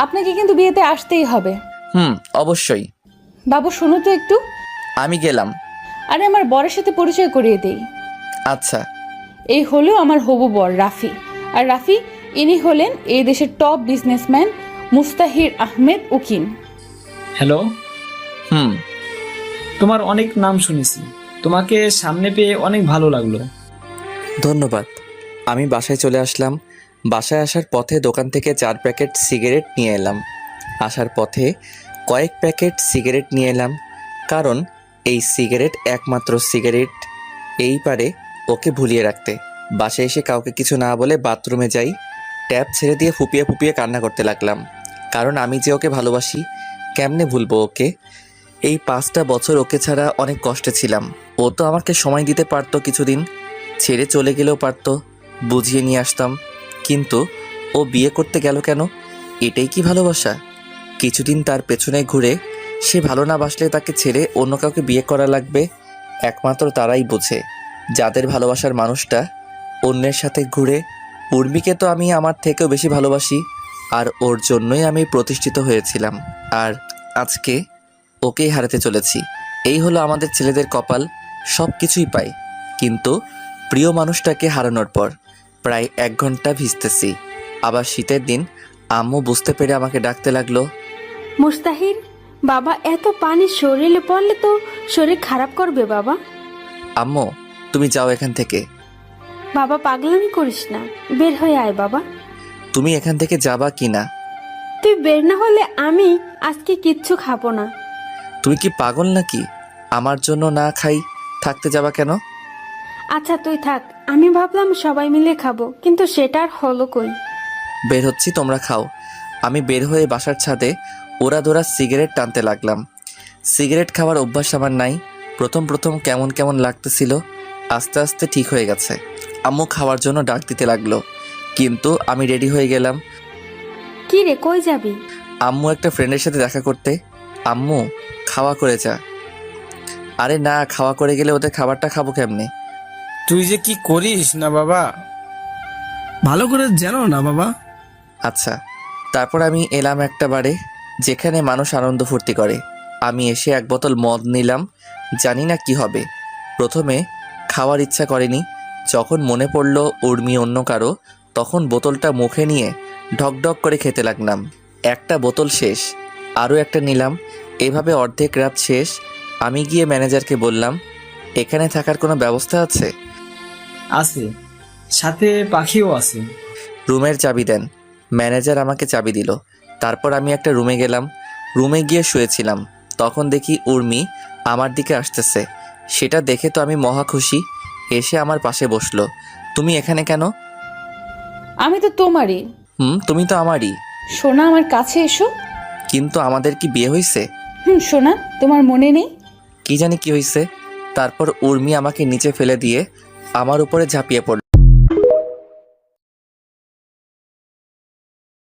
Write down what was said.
আপনাকে কিন্তু বিয়েতে আসতেই হবে। অবশ্যই। বাবু শোনো তো একটু। আমি গেলাম। আরে আমার বরের সাথে পরিচয় করিয়ে দেই। আচ্ছা। এই হলো আমার হবু বর রাফি। আর রাফি, ইনি হলেন এই দেশের টপ বিজনেসম্যান মুস্তাহির আহমেদ উকিল। হ্যালো। হুম। তোমার অনেক নাম শুনেছি, তোমাকে সামনে পেয়ে অনেক ভালো লাগলো। ধন্যবাদ। আমি বাসায় চলে আসলাম। বাসায় আসার পথে দোকান থেকে 4 প্যাকেট সিগারেট নিয়ে এলাম। আসার পথে কয়েক প্যাকেট সিগারেট নিয়ে এলাম, কারণ এই সিগারেট একমাত্র সিগারেট এই পারে ওকে ভুলিয়ে রাখতে। বাসায় এসে কাউকে কিছু না বলে বাথরুমে যাই। ট্যাপ ছেড়ে দিয়ে ফুপিয়ে ফুপিয়ে কান্না করতে লাগলাম, কারণ আমি যে ওকে ভালোবাসি, কেমনে ভুলবো ওকে। এই 5টা বছর ওকে ছাড়া অনেক কষ্টে ছিলাম। ও তো আমাকে সময় দিতে পারতো, কিছুদিন ছেড়ে চলে গেলেও পারতো, বুঝিয়ে নিয়ে আসতাম। কিন্তু ও বিয়ে করতে গেল কেন? এটাই কি ভালোবাসা? কিছুদিন তার পেছনে ঘুরে সে ভালো না বাসলে তাকে ছেড়ে অন্য কাউকে বিয়ে করা লাগবে। একমাত্র তারাই বোঝে, যাদের ভালোবাসার মানুষটা অন্যের সাথে ঘুরে। উর্মিকে তো আমি আমার থেকেও বেশি ভালোবাসি, আর ওর জন্যই আমি প্রতিষ্ঠিত হয়েছিলাম। আর আজকে ওকেই হারাতে চলেছি। এই হলো আমাদের ছেলেদের কপাল, সব কিছুই পাই, কিন্তু প্রিয় মানুষটাকে হারানোর পর প্রায় 1 ঘন্টা ভিজতেছি। আবার শীতের দিন আম্মু বুঝতে পেরে আমাকে ডাকতে লাগলো। মুস্তাহির, বাবা এত পানি শরীরে পড়লে তো শরীর খারাপ করবে বাবা। আম্মু, তুমি যাও এখান থেকে। বাবা পাগলামি করিস না, বের হয়ে আয় বাবা। তুমি এখান থেকে যাবা কি না? তুই বের না হলে আমি আজকে কিচ্ছু খাবো না। তুমি কি পাগল নাকি? আমার জন্য না খাই থাকতে যাবা কেন? আচ্ছা তুই থাক, আমি ভাবলাম সবাই মিলে খাবো, কিন্তু সেটা আর হলো কই। বের হচ্ছি, তোমরা খাও। আমি বের হয়ে বাসার ছাদে ওরা ধরা সিগারেট টানতে লাগলাম। সিগারেট খাওয়ার অভ্যাস আমার নাই। প্রথম প্রথম কেমন কেমন লাগতেছিল, আস্তে আস্তে ঠিক হয়ে গেছে। আম্মু খাওয়ার জন্য ডাক দিতে লাগলো, কিন্তু আমি রেডি হয়ে গেলাম। কি রে, কই যাবি? আম্মু একটা ফ্রেন্ডের সাথে দেখা করতে। আম্মু, খাওয়া করে যা। আরে না, খাওয়া করে গেলে ওদের খাবারটা খাবো কেমনে? তুই যে কি করিস না বাবা, ভালো করে জানো না বাবা। আচ্ছা। তারপর আমি এলাম একটা বারে যেখানে মানুষ আনন্দ ফুর্তি করে। আমি এসে 1 বোতল মদ নিলাম, জানি না কি হবে। প্রথমে খাওয়ার ইচ্ছা করেনি, যখন মনে পড়ল উর্মি অন্য কারো, তখন বোতলটা মুখে নিয়ে ঢকঢক করে খেতে লাগলাম। একটা বোতল শেষ, আরও একটা নিলাম। এভাবে অর্ধেক রাত শেষ। আমি গিয়ে ম্যানেজারকে বললাম, এখানে থাকার কোনো ব্যবস্থা আছে? আছে, সাথে পাখিও আছে। রুমের চাবি দেন। ম্যানেজার আমাকে চাবি দিল। তারপর আমি একটা রুমে গেলাম। রুমে গিয়ে শুয়েছিলাম, তখন দেখি উর্মি আমার দিকে আসতেছে। সেটা দেখে তো আমি মহা খুশি। এসে আমার পাশে বসলো। তুমি এখানে কেন? আমি তো তোমারই। তুমি তো আমারই। সোনা, আমার কাছে এসো। কিন্তু আমাদের কি বিয়ে হয়েছে? সোনা, তোমার মনে নেই? কি জানি কি হয়েছে। তারপর উর্মি আমাকে নিচে ফেলে দিয়ে আমার উপরে ঝাঁপিয়ে পড়ল।